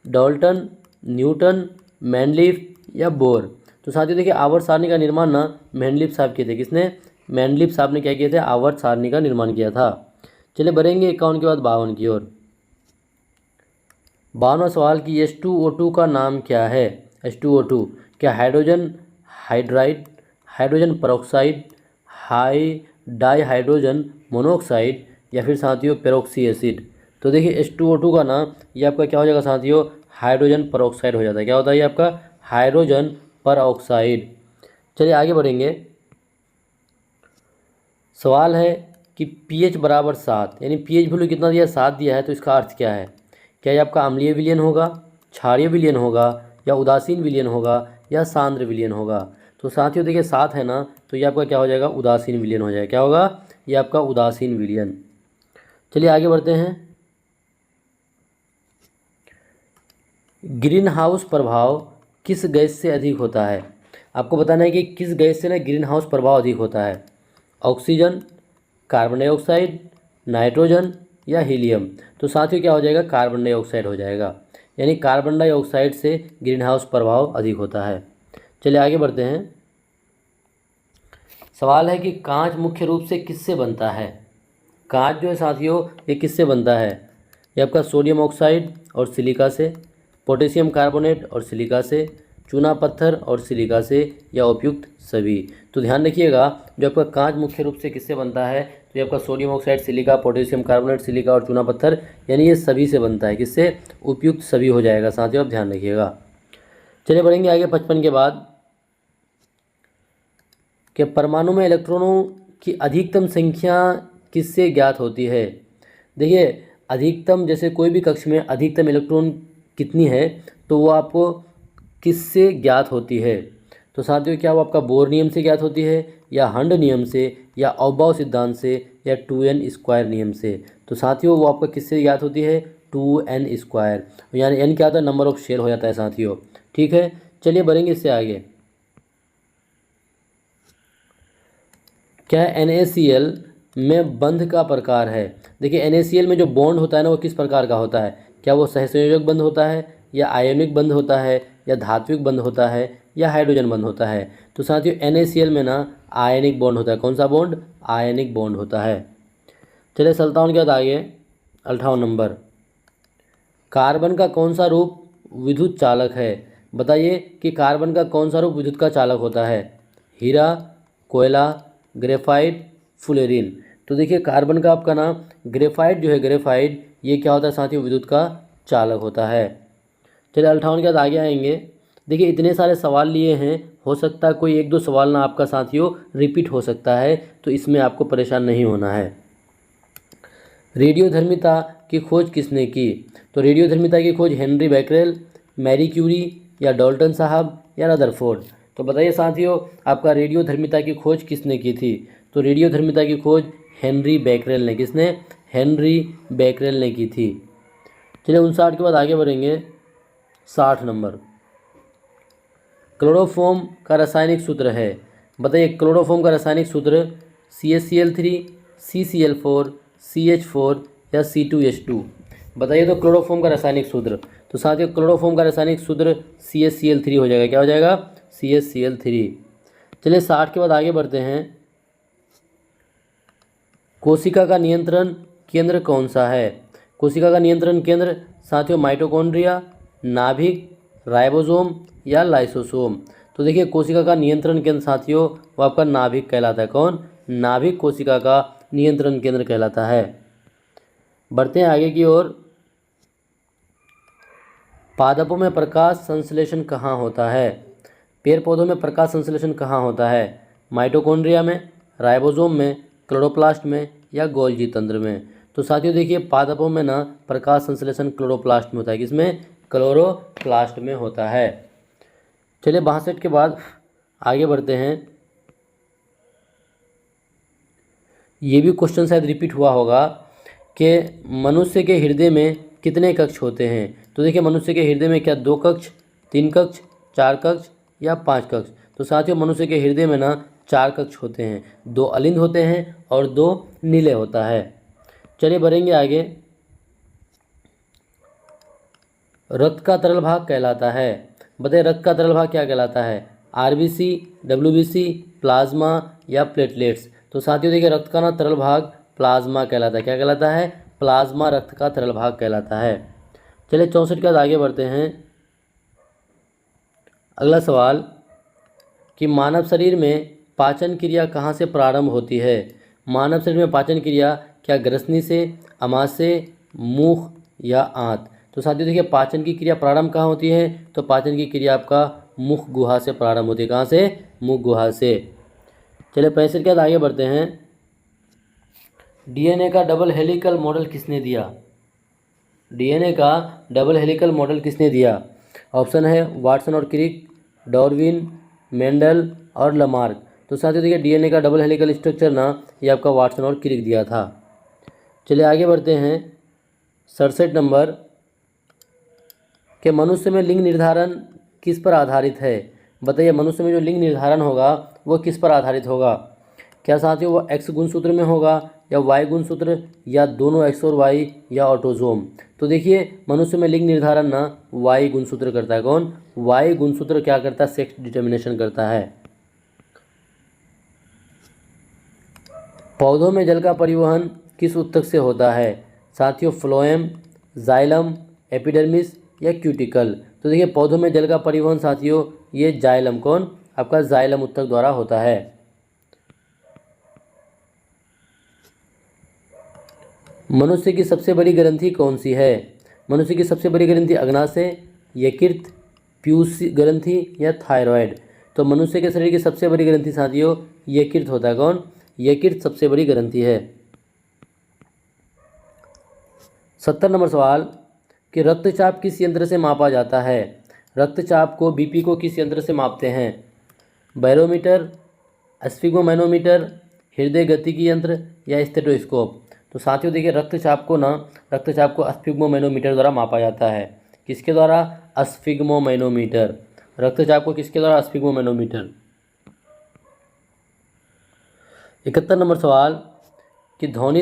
डाल्टन, न्यूटन, मैंडलीफ, या बोर। तो साथियों देखिए आवर्त सारणी का निर्माण ना मैंडलीफ साहब किए थे। किसने, मैंडलीफ साहब ने क्या किए थे, आवर्त सारणी का निर्माण किया था। चलिए बढ़ेंगे 51 के बाद 52 की ओर। 52वां सवाल, कि H2O2 का नाम क्या है। H2O2 क्या hydrogen hydride, hydrogen peroxide, dihydrogen monoxide, या फिर साथियों पेरोक्सी एसिड। तो देखिए H2O2 का नाम ये आपका क्या हो जाएगा साथियों, हाइड्रोजन परऑक्साइड हो जाता है। क्या होता है ये आपका, हाइड्रोजन परऑक्साइड। चलिए आगे बढ़ेंगे। सवाल है कि pH बराबर 7, यानी pH वैल्यू कितना दिया है, 7 दिया है। तो इसका अर्थ क्या है, क्या ये आपका अम्लीय विलयन होगा, क्षारीय विलयन होगा, या उदासीन विलयन होगा, या सांद्र विलयन होगा। तो साथियों देखिए 7 है ना, तो ये आपका क्या हो जाएगा, उदासीन विलयन हो जाएगा। क्या होगा, ये आपका उदासीन विलयन। चलिए आगे बढ़ते हैं। ग्रीन हाउस प्रभाव किस गैस से अधिक होता है। आपको बताना है कि किस गैस से ना ग्रीन हाउस प्रभाव अधिक होता है। ऑक्सीजन, कार्बन डाइऑक्साइड, नाइट्रोजन, या हीलियम। तो साथियों क्या हो जाएगा, कार्बन डाइऑक्साइड हो जाएगा। यानी कार्बन डाइऑक्साइड से ग्रीन हाउस प्रभाव अधिक होता है। चलिए आगे बढ़ते हैं। सवाल है कि कांच मुख्य रूप से किससे बनता है। कांच जो है साथियों ये किससे बनता है, ये आपका सोडियम ऑक्साइड और सिलिका से, पोटेशियम कार्बोनेट और सिलिका से, चूना पत्थर और सिलिका से, या उपयुक्त सभी। तो ध्यान रखिएगा जो आपका कांच मुख्य रूप से किससे बनता है, तो ये आपका sodium oxide, silica, potassium carbonate, silica और चूना पत्थर, यानी ये सभी से बनता है। किससे, उपयुक्त सभी हो जाएगा साथियों, आप ध्यान रखिएगा। चलिए बढ़ेंगे आगे 55 के बाद। कि परमाणु में इलेक्ट्रॉनों की अधिकतम संख्या किससे ज्ञात होती है। देखिए अधिकतम, जैसे कोई भी कक्ष में अधिकतम इलेक्ट्रॉन कितनी है, तो वो आपको किससे ज्ञात होती है? तो साथियों क्या वो आपका बोर नियम से ज्ञात होती है, या हंड नियम से, या ऑबाउ सिद्धांत से, या 2n² नियम से? तो साथियों वो आपका किससे ज्ञात होती है? 2n², यानी n क्या होता है? नंबर ऑफ शेल हो जाता है साथियों। ठीक है, चलिए बढ़ेंगे इससे आगे। क्या NaCl में बंध का प्रकार है? देखिए NaCl में जो बॉन्ड होता है ना वो किस प्रकार का होता है? क्या वो सहसंयोजक बंध होता है, या आयोनिक बंध होता है, या धात्विक बंध होता है, या हाइड्रोजन बंध होता है? तो साथियों NaCl में ना आयनिक बॉन्ड होता है। कौन सा बॉन्ड? आयनिक बॉन्ड होता है। चलिए चलता हूँ क्या आगे। 58 नंबर, कार्बन का कौन सा रूप विद्युत चालक है? बताइए कि कार्बन का कौन सा रूप विद्युत का चालक होता है? हीरा, कोयला, ग्रेफाइट, फुलेरिन? तो देखिए कार्बन का आपका ना ग्रेफाइट जो है, ग्रेफाइट ये क्या होता है साथियों? विद्युत का चालक होता है। चलिए 58 के बाद आगे आएंगे। देखिए इतने सारे सवाल लिए हैं, हो सकता है कोई एक दो सवाल ना आपका साथियों रिपीट हो सकता है, तो इसमें आपको परेशान नहीं होना है। रेडियोधर्मिता की खोज किसने की? तो रेडियोधर्मिता की खोज हेनरी बैकरेल, मैरी क्यूरी, या डॉल्टन साहब, या रदरफोर्ड? तो बताइए साथियों आपका रेडियोधर्मिता की खोज किसने की थी? तो रेडियोधर्मिता की खोज हेनरी बैकरेल ने, किसने? हेनरी बैकरेल ने की थी। चलिए 59 के बाद आगे बढ़ेंगे। 60 नंबर, क्लोरोफॉर्म का रासायनिक सूत्र है। बताइए क्लोरोफॉर्म का रासायनिक सूत्र CaCl3, CCl4, CH4, या C2H2? बताइए तो क्लोरोफॉर्म का रासायनिक सूत्र। तो साथियों क्लोरोफॉर्म का रासायनिक सूत्र CaCl3 हो जाएगा। क्या हो जाएगा? CaCl3। चलिए 60 के बाद आगे बढ़ते हैं। कोशिका का नियंत्रण केंद्र कौन सा है? कोशिका का नियंत्रण केंद्र साथियों माइटोकॉन्ड्रिया, नाभिक, राइबोसोम, या लाइसोसोम? तो देखिए कोशिका का नियंत्रण केंद्र साथियों वो आपका नाभिक कहलाता है। कौन? नाभिक कोशिका का नियंत्रण केंद्र कहलाता है। बढ़ते हैं आगे की ओर। पादपों में प्रकाश संश्लेषण कहाँ होता है? पेड़ पौधों में प्रकाश संश्लेषण कहाँ होता है? माइटोकॉन्ड्रिया में, राइबोसोम में, क्लोरोप्लास्ट में, या गोल्गी तंत्र में? तो साथियों देखिए पादपों में ना प्रकाश संश्लेषण क्लोरोप्लास्ट में होता है। किसमें? क्लोरोप्लास्ट में होता है। चलिए 62 के बाद आगे बढ़ते हैं। ये भी क्वेश्चन शायद रिपीट हुआ होगा कि मनुष्य के हृदय में कितने कक्ष होते हैं? तो देखिए मनुष्य के हृदय में क्या 2 कक्ष, 3 कक्ष, 4 कक्ष, या 5 कक्ष? तो साथियों मनुष्य के हृदय में ना 4 कक्ष होते हैं। 2 अलिंद होते हैं और 2 नीले होता है। चलिए बढ़ेंगे आगे। रक्त का तरल भाग कहलाता है। बताइए रक्त का तरल भाग क्या कहलाता है? RBC, WBC, प्लाज्मा, या प्लेटलेट्स? तो साथियों देखिए रक्त का ना तरल भाग प्लाज्मा कहलाता है। क्या कहलाता है? प्लाज्मा रक्त का तरल भाग कहलाता है। चलिए 64 के बाद आगे बढ़ते हैं। अगला सवाल कि मानव शरीर में पाचन क्रिया कहाँ से प्रारंभ होती है? मानव शरीर में पाचन क्रिया क्या ग्रसनी से, आमाशय से, मुख, या आंत? तो साथियों देखिए पाचन की क्रिया प्रारंभ कहाँ होती है? तो पाचन की क्रिया आपका मुख गुहा से प्रारंभ होती है। कहाँ से? मुख गुहा से। चलिए 65 के बाद आगे बढ़ते हैं। DNA का डबल हेलिकल मॉडल किसने दिया? DNA का डबल हेलिकल मॉडल किसने दिया? ऑप्शन है वाटसन और क्रिक, डार्विन, मेंडल, और लमार्क। तो साथियों देखिए DNA का डबल हेलिकल स्ट्रक्चर ना ये आपका वाटसन और क्रिक दिया था। चलिए आगे बढ़ते हैं। 67 नंबर कि मनुष्य में लिंग निर्धारण किस पर आधारित है? बताइए मनुष्य में जो लिंग निर्धारण होगा वो किस पर आधारित होगा? क्या साथियों वो X गुणसूत्र में होगा, या Y गुणसूत्र, या दोनों X और Y, या ऑटोजोम? तो देखिए मनुष्य में लिंग निर्धारण ना Y गुणसूत्र करता है। कौन? Y गुणसूत्र क्या करता है? सेक्स डिटर्मिनेशन करता है। पौधों में जल का परिवहन किस ऊतक से होता है? साथियों फ्लोएम, जाइलम, एपिडर्मिस, या क्यूटिकल? तो देखिए पौधों में जल का परिवहन साथियों ये जाइलम, कौन? आपका जाइलम ऊतक द्वारा होता है। मनुष्य की सबसे बड़ी ग्रंथि कौन सी है? मनुष्य की सबसे बड़ी ग्रंथि अग्नाशय, यकृत, पीयूष ग्रंथि, या थायराइड? तो मनुष्य के शरीर की सबसे बड़ी ग्रंथि साथियों यकृत होता है। कौन? यकृत सबसे बड़ी ग्रंथि है। 70 नंबर सवाल कि रक्तचाप किस यंत्र से मापा जाता है? रक्तचाप को बीपी को किस यंत्र से मापते हैं? बैरोमीटर, स्फिग्मोमैनोमीटर, हृदय गतिकी यंत्र या स्टेथोस्कोप। तो साथियों देखिए रक्तचाप को स्फिग्मोमैनोमीटर द्वारा मापा जाता है। किसके द्वारा? स्फिग्मोमैनोमीटर। रक्तचाप को किसके द्वारा? स्फिग्मोमैनोमीटर। 71 नंबर सवाल कि ध्वनि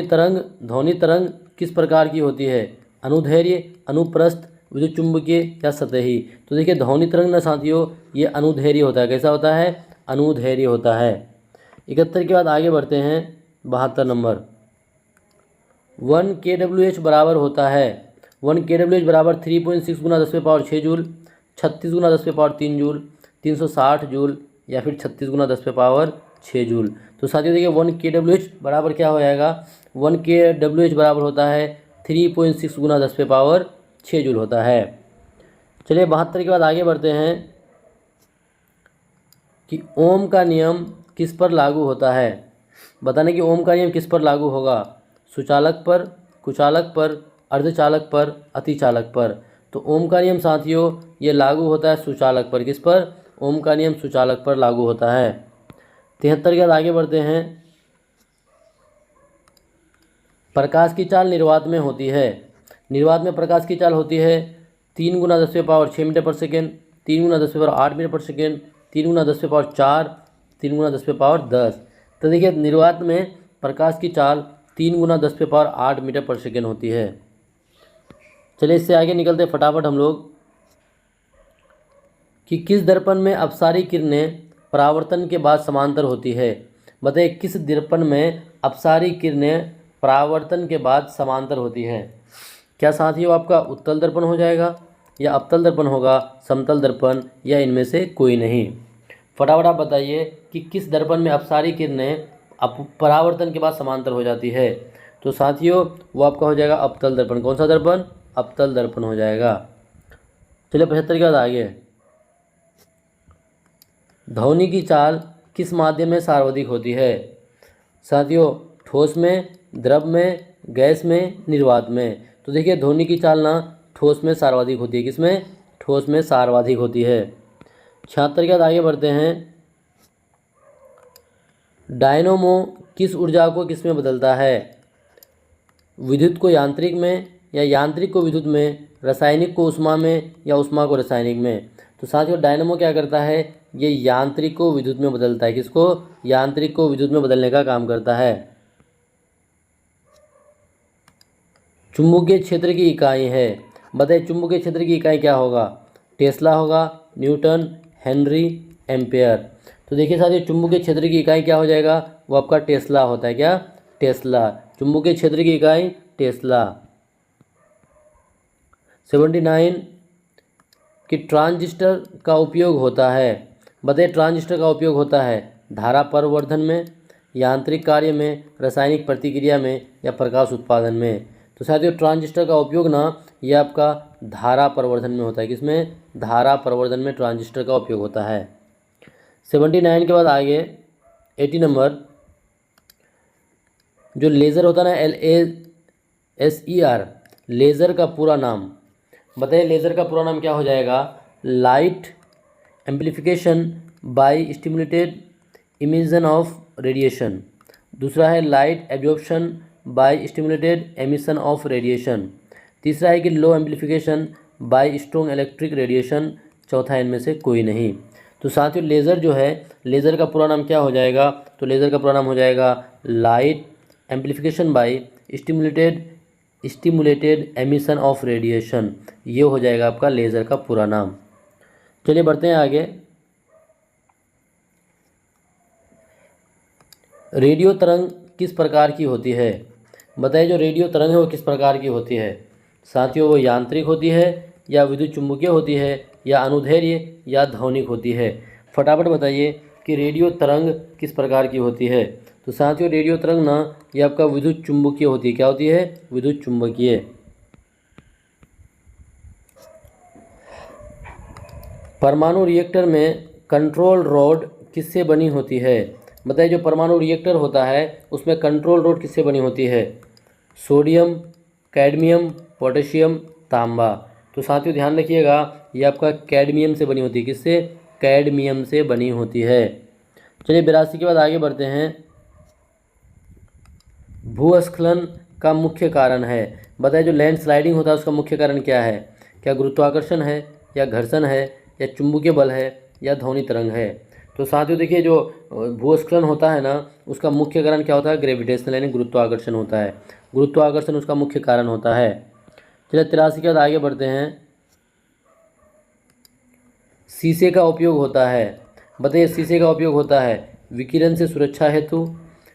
तरंग किस प्रकार की होती है? अनुदैर्घ्य, अनुप्रस्थ, विद्युत चुम्बकीय या सतही। तो देखिए ध्वनि तरंग ना साथियों ये अनुदैर्घ्य होता है। कैसा होता है? अनुदैर्घ्य होता है। 71 के बाद आगे बढ़ते हैं 72 नंबर। 1 kWh बराबर होता है 1 kWh बराबर 3.6 गुना 10⁻6 जूल, 36 गुना 10⁻3 जूल, 360 जूल या फिर 36 गुना 10⁻6 जूल। तो साथियों देखिए 1 kWh बराबर क्या हो जाएगा? 1 kWh बराबर होता है 3.6 गुना 10⁻6 जूल होता है। चलिए 72 के बाद आगे बढ़ते हैं कि ओम का नियम किस पर लागू होता है? बताने कि ओम का नियम किस पर लागू होगा? सुचालक पर, कुचालक पर, अर्धचालक पर, अतिचालक पर। तो ओम का नियम साथियों ये लागू होता है सुचालक पर। किस पर? ओम का नियम सुचालक पर लागू होता है। 73 के बाद आगे बढ़ते हैं। प्रकाश की चाल निर्वात में होती है। निर्वात में प्रकाश की चाल होती है 3 गुना 10⁻6 मीटर पर सेकेंड, 3 गुना 10⁻8 मीटर पर सेकेंड, 3 गुना 10⁻4, 3 गुना 10⁻10। तो देखिए निर्वात में प्रकाश की चाल 3 गुना 10⁻8 मीटर पर सेकेंड होती है। चलिए इससे आगे निकलते फटाफट हम लोग कि किस दर्पण में अपसारी किरणें परावर्तन के बाद समांतर होती है? बताइए किस दर्पण में अपसारी किरणें परावर्तन के बाद समांतर होती है? क्या साथियों आपका उत्तल दर्पण हो जाएगा या अवतल दर्पण होगा, समतल दर्पण या इनमें से कोई नहीं? फटाफट आप बताइए कि किस दर्पण में अपसारी किरणें परावर्तन के बाद समांतर हो जाती है? तो साथियों वो आपका हो जाएगा अवतल दर्पण। कौन सा दर्पण? अवतल दर्पण हो जाएगा। चलिए 75 के बाद आगे। ध्वनि की चाल किस माध्यम में सार्वधिक होती है? साथियों ठोस में, द्रव में, गैस में, निर्वात में। तो देखिए ध्वनि की चाल ना ठोस में सर्वाधिक होती है। किसमें? ठोस में सर्वाधिक होती है। 76 के बाद आगे बढ़ते हैं। डायनोमो किस ऊर्जा को किस में बदलता है? विद्युत को यांत्रिक में या यांत्रिक को विद्युत में, रासायनिक को ऊष्मा में या ऊष्मा को रासायनिक में। तो साथियों डायनोमो क्या करता है? ये यांत्रिक को विद्युत में बदलता है। किसको? यांत्रिक को विद्युत में बदलने का काम करता है। चुंबकीय क्षेत्र की इकाई है। बताइए चुंबकीय क्षेत्र की इकाई क्या होगा? टेस्ला होगा, न्यूटन, हेनरी, एम्पेयर। तो देखिए साथियों चुंबकीय क्षेत्र की इकाई क्या हो जाएगा? वो आपका टेस्ला होता है। क्या? टेस्ला। चुंबकीय क्षेत्र की इकाई टेस्ला। 79 कि ट्रांजिस्टर का उपयोग होता है। बताइए ट्रांजिस्टर का उपयोग होता है धारा परिवर्धन में, यांत्रिक कार्य में, रासायनिक प्रतिक्रिया में या प्रकाश उत्पादन में। तो साथियों ट्रांजिस्टर का उपयोग ना ये आपका धारा परिवर्धन में होता है। किसमें? धारा परिवर्धन में ट्रांजिस्टर का उपयोग होता है। 79 के बाद आगे 80 नंबर। जो लेज़र होता है ना LASER, लेज़र का पूरा नाम बताइए। लेज़र का पूरा नाम क्या हो जाएगा? Light amplification by stimulated emission of radiation. दूसरा है light absorption by stimulated emission of radiation. तीसरा है कि low amplification by strong electric radiation. चौथा इनमें से कोई नहीं। तो साथियों लेज़र जो है, लेज़र का पूरा नाम क्या हो जाएगा? तो लेज़र का पूरा नाम हो जाएगा light amplification by stimulated emission of radiation. ये हो जाएगा आपका लेज़र का पूरा नाम। चलिए बढ़ते हैं आगे। रेडियो तरंग किस प्रकार की होती है? बताइए जो रेडियो तरंग है वो किस प्रकार की होती है? साथियों वो यांत्रिक होती है या विद्युत चुम्बकीय होती है या अनुदैर्घ्य या ध्वनिक होती है? फटाफट बताइए कि रेडियो तरंग किस प्रकार की होती है? तो साथियों रेडियो तरंग ना ये आपका विद्युत चुम्बकीय होती है। क्या होती है? विद्युत चुम्बकीय। परमाणु रिएक्टर में कंट्रोल रॉड किससे बनी होती है? बताइए जो परमाणु रिएक्टर होता है उसमें कंट्रोल रॉड किससे बनी होती है? सोडियम, कैडमियम, पोटेशियम, तांबा। तो साथियों ध्यान रखिएगा, ये आपका कैडमियम से बनी होती है। किससे? कैडमियम से बनी होती है। चलिए 82 के बाद आगे बढ़ते हैं। भूस्खलन का मुख्य कारण है, बताइए जो लैंड स्लाइडिंग होता है उसका मुख्य कारण क्या है? क्या गुरुत्वाकर्षण है, या घर्षण है, या चुंबकीय बल है, या ध्वनि तरंग है? तो साथियों देखिए, जो भूस्खलन होता है ना, उसका मुख्य कारण क्या होता है? ग्रेविटेशनल यानी गुरुत्वाकर्षण होता है। गुरुत्वाकर्षण उसका मुख्य कारण होता है। चलिए 83 के बाद आगे बढ़ते हैं। शीशे का उपयोग होता है, बताइए शीशे का उपयोग होता है विकिरण से सुरक्षा हेतु,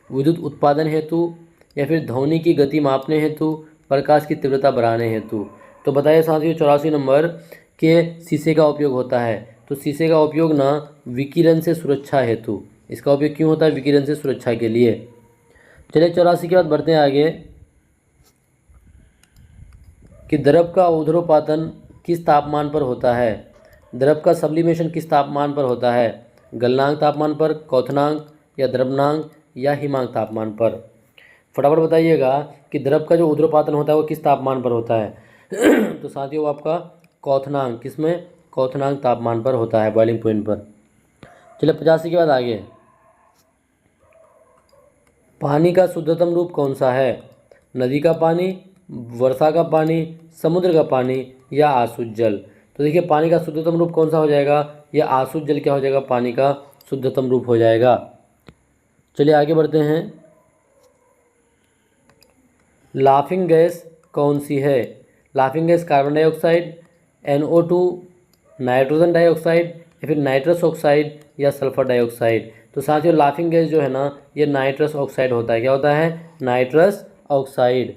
विद्युत उत्पादन हेतु, या फिर ध्वनि की गति मापने हेतु, प्रकाश की तीव्रता बढ़ाने हेतु? तो बताइए साथियों 84 नंबर के शीशे का उपयोग होता है। तो शीशे का उपयोग ना विकिरण से सुरक्षा हेतु, इसका उपयोग क्यों होता है? विकिरण से सुरक्षा के लिए। चलिए 84 के बाद बढ़ते हैं आगे कि द्रव का ऊर्ध्वपातन किस तापमान पर होता है? द्रव का सब्लिमेशन किस तापमान पर होता है? गलनांक तापमान पर, क्वथनांक, या द्रवनांक, या हिमांक तापमान पर? फटाफट बताइएगा कि द्रव का जो ऊर्ध्वपातन होता है वो किस तापमान पर होता है? तो साथियों वो आपका क्वथनांक, किसमें? क्वथनांक तापमान पर होता है, बॉइलिंग पॉइंट पर। चलिए 85 के बाद आगे, पानी का शुद्धतम रूप कौन सा है? नदी का पानी, वर्षा का पानी, समुद्र का पानी, या आसुत जल? तो देखिए पानी का शुद्धतम रूप कौन सा हो जाएगा? या आसुत जल क्या हो जाएगा? पानी का शुद्धतम रूप हो जाएगा। चलिए आगे बढ़ते हैं। लाफिंग गैस कौन सी है? Laughing gas carbon dioxide, NO2, nitrogen dioxide, या फिर नाइट्रस ऑक्साइड, या सल्फर डाइऑक्साइड? तो साथियों लाफिंग गैस जो है ना, ये नाइट्रस ऑक्साइड होता है। क्या होता है? Nitrous oxide.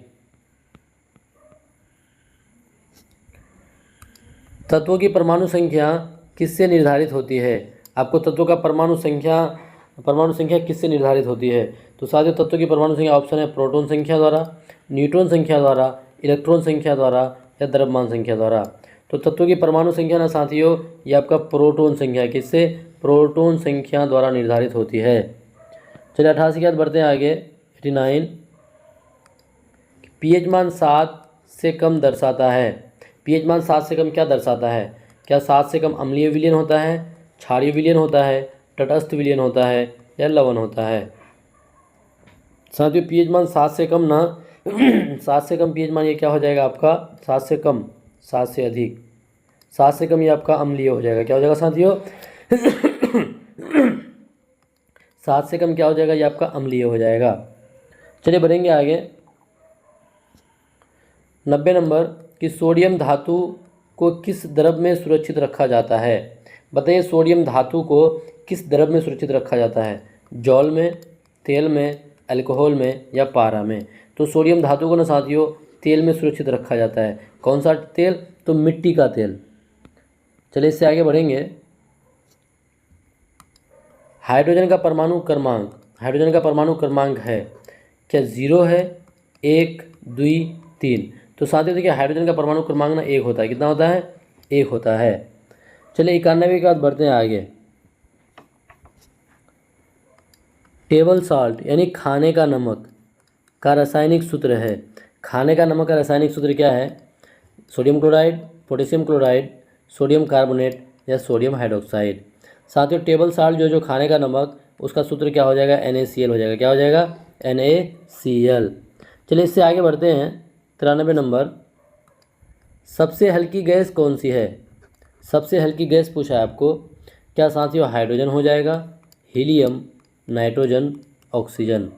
तत्वों की परमाणु संख्या किससे निर्धारित होती है? आपको तत्वों का परमाणु संख्या किससे निर्धारित होती है? तो साथियों तत्वों की परमाणु संख्या ऑप्शन है प्रोटॉन संख्या द्वारा, न्यूट्रॉन संख्या द्वारा, इलेक्ट्रॉन संख्या द्वारा, या द्रव्यमान संख्या द्वारा? तो तत्वों की परमाणु संख्या ना साथियों ये आपका प्रोटॉन संख्या है। किससे? प्रोटॉन संख्या द्वारा निर्धारित होती है। चलिए 88 के बाद बढ़ते हैं आगे। 89 पीएच मान 7 से कम दर्शाता है। पीएच मान 7 से कम क्या दर्शाता है? क्या 7 से कम अम्लीय विलयन होता है, क्षारीय विलयन होता है, तटस्थ विलयन होता है, या लवण होता है? साथियों पीएच मान 7 से कम ना 7 से कम पीएच मान ये क्या हो जाएगा आपका? 7 से कम, 7 से अधिक, 7 से कम ये आपका अम्लीय हो जाएगा। क्या हो जाएगा साथियों? 7 से कम क्या हो जाएगा? ये आपका अम्लीय हो जाएगा। चलिए बढ़ेंगे आगे। 90 नंबर कि सोडियम धातु को किस द्रव में सुरक्षित रखा जाता है? बताइए सोडियम धातु को किस द्रव में सुरक्षित रखा जाता है? जल में, तेल में, अल्कोहल में, या पारा में? तो सोडियम धातु को ना साथियों तेल में सुरक्षित रखा जाता है। कौन सा तेल? तो मिट्टी का तेल। चलिए इससे आगे बढ़ेंगे। हाइड्रोजन का परमाणु क्रमांक, हाइड्रोजन का परमाणु क्रमांक है क्या? 0 है, 1, 2, 3? तो साथियों देखिए हाइड्रोजन का परमाणु क्रमांक ना 1 होता है। कितना होता है? 1 होता है। चलिए 91 के बाद बढ़ते हैं आगे। टेबल साल्ट यानी खाने का नमक का रासायनिक सूत्र है। खाने का नमक का रासायनिक सूत्र क्या है? Sodium chloride, potassium chloride, sodium carbonate, या सोडियम हाइड्रोक्साइड? साथियों टेबल साल्ट जो खाने का नमक उसका सूत्र क्या हो जाएगा? NaCl हो जाएगा। क्या हो जाएगा? NaCl। चलिए इससे आगे बढ़ते हैं। 93 नंबर सबसे हल्की गैस कौन सी है? सबसे हल्की गैस पूछा है आपको। क्या साथियों हाइड्रोजन हो जाएगा, हीलियम, नाइट्रोजन, ऑक्सीजन?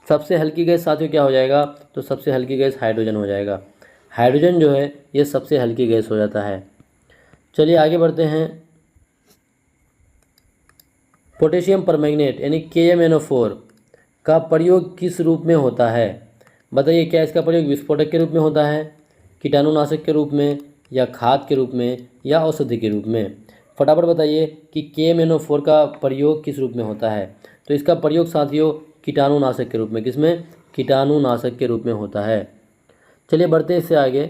सबसे हल्की गैस साथियों क्या हो जाएगा? तो सबसे हल्की गैस हाइड्रोजन हो जाएगा। हाइड्रोजन जो है ये सबसे हल्की गैस हो जाता है। चलिए आगे बढ़ते हैं। पोटेशियम परमैंगनेट यानी KMnO4 का प्रयोग किस रूप में होता है? बताइए क्या इसका प्रयोग विस्फोटक के रूप में होता है, कीटाणुनाशक के रूप में, या खाद के रूप में, या औषधि के रूप में? फटाफट बताइए कि KMnO4 का प्रयोग किस रूप में होता है? तो इसका प्रयोग साथियों कीटाणुनाशक के रूप में, किसमें? कीटाणुनाशक के रूप में होता है। चलिए बढ़ते हैं इससे आगे।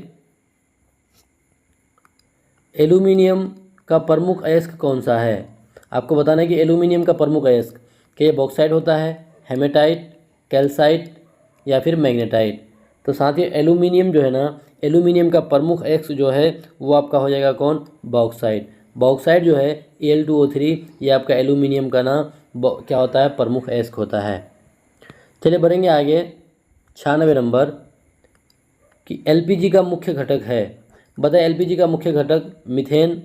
एल्यूमिनियम का प्रमुख अयस्क कौन सा है? आपको बताना है कि एल्यूमिनियम का प्रमुख अयस्क क्या ये बॉक्साइट होता है, हेमेटाइट, कैल्साइट, या फिर मैग्नेटाइट? तो साथियों एल्यूमिनियम जो है ना एल्यूमिनियम का प्रमुख एक्स जो है वो आपका हो जाएगा कौन, बॉक्साइड। बॉक्साइड जो है Al2O3 ये आपका एल्यूमिनियम का ना क्या होता है, प्रमुख एक्स होता है। चलिए बढ़ेंगे आगे 96 नंबर कि एलपीजी का मुख्य घटक है। बताए एलपीजी का मुख्य घटक मीथेन,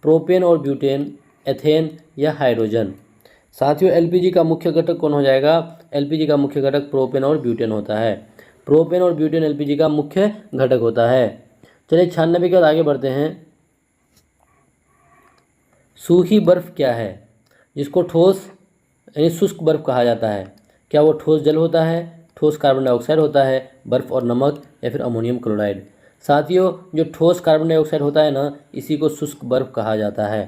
प्रोपेन और ब्यूटेन, एथेन या हाइड्रोजन। साथियों एलपीजी का मुख्य घटक कौन हो जाएगा, एलपीजी का मुख्य घटक प्रोपेन और ब्यूटेन होता है। प्रोपेन और ब्यूटेन एलपीजी का मुख्य घटक होता है। चलिए 96 के बाद आगे बढ़ते हैं। सूखी बर्फ क्या है, जिसको ठोस यानी शुष्क बर्फ कहा जाता है। क्या वो ठोस जल होता है, ठोस कार्बन डाइऑक्साइड होता है, बर्फ और नमक या फिर अमोनियम क्लोराइड। साथियों जो ठोस कार्बन डाइऑक्साइड होता है ना, इसी को शुष्क बर्फ कहा जाता है।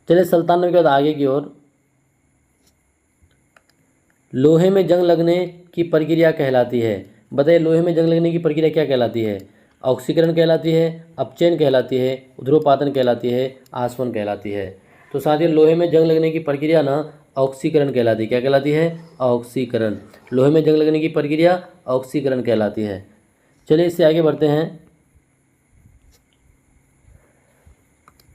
चलिए 97 के बाद आगे की ओर। लोहे में जंग लगने की प्रक्रिया कहलाती है। बताइए लोहे में जंग लगने की प्रक्रिया क्या कहलाती है, ऑक्सीकरण कहलाती है, अपचयन कहलाती है, ध्रुवपातन कहलाती है, आसवन कहलाती है। तो साथियों लोहे में जंग लगने की प्रक्रिया ना ऑक्सीकरण कहलाती है। क्या कहलाती है, ऑक्सीकरण। लोहे में जंग लगने की प्रक्रिया ऑक्सीकरण कहलाती है। चलिए इससे आगे बढ़ते हैं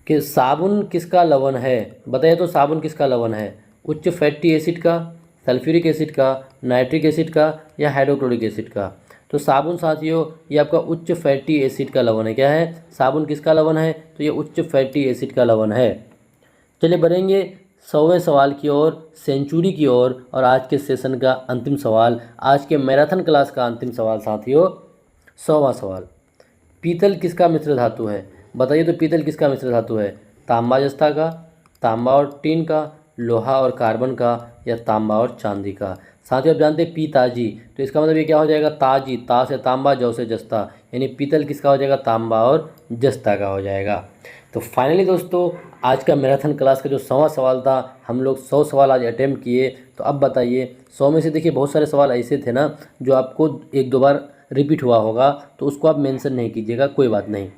कि साबुन किसका लवण है। बताइए तो साबुन किसका लवण है, उच्च फैटी एसिड का, सल्फ्यूरिक एसिड का, नाइट्रिक एसिड का या हाइड्रोक्लोरिक एसिड का। तो साबुन साथियों ये आपका उच्च फैटी एसिड का लवण है। क्या है, साबुन किसका लवण है, तो ये उच्च फैटी एसिड का लवण है। चलिए बढ़ेंगे 100वें सवाल की ओर, सेंचुरी की ओर, और आज के सेशन का अंतिम सवाल, आज के मैराथन क्लास का अंतिम सवाल साथियों, 100वां सवाल। पीतल किसका मिश्र धातु है। बताइए तो पीतल किसका मिश्र धातु है, तांबा जस्ता का, तांबा और टीन का, लोहा और कार्बन का या तांबा और चांदी का। साथियों आप जानते हैं पीताजी, तो इसका मतलब ये क्या हो जाएगा, ताजी, ता से तांबा, जौ से जस्ता, यानी पीतल किसका हो जाएगा, तांबा और जस्ता का हो जाएगा। तो फाइनली दोस्तों आज का मैराथन क्लास का जो 100वां सवाल था, हम लोग 100 सवाल आज अटैम्प्ट किए। तो अब बताइए 100 में से देखिए बहुत सारे सवाल ऐसे थे ना जो आपको एक दो बार रिपीट हुआ होगा, तो उसको आप मेंशन नहीं कीजिएगा, कोई बात नहीं।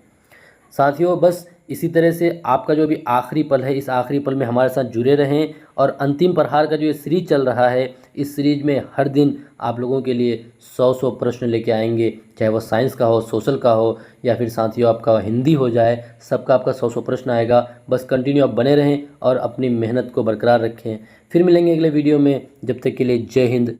साथियों बस इसी तरह से आपका जो भी आखिरी पल है, इस आखिरी पल में हमारे साथ जुड़े रहें। और अंतिम प्रहार का जो ये सीरीज चल रहा है, इस सीरीज में हर दिन आप लोगों के लिए 100 प्रश्न लेके आएंगे, चाहे वो साइंस का हो, सोशल का हो, या फिर साथियों आपका हिंदी हो जाए, सबका आपका 100 प्रश्न आएगा। बस कंटिन्यू आप बने रहें और अपनी मेहनत को बरकरार रखें। फिर मिलेंगे अगले वीडियो में, जब तक के लिए जय हिंद।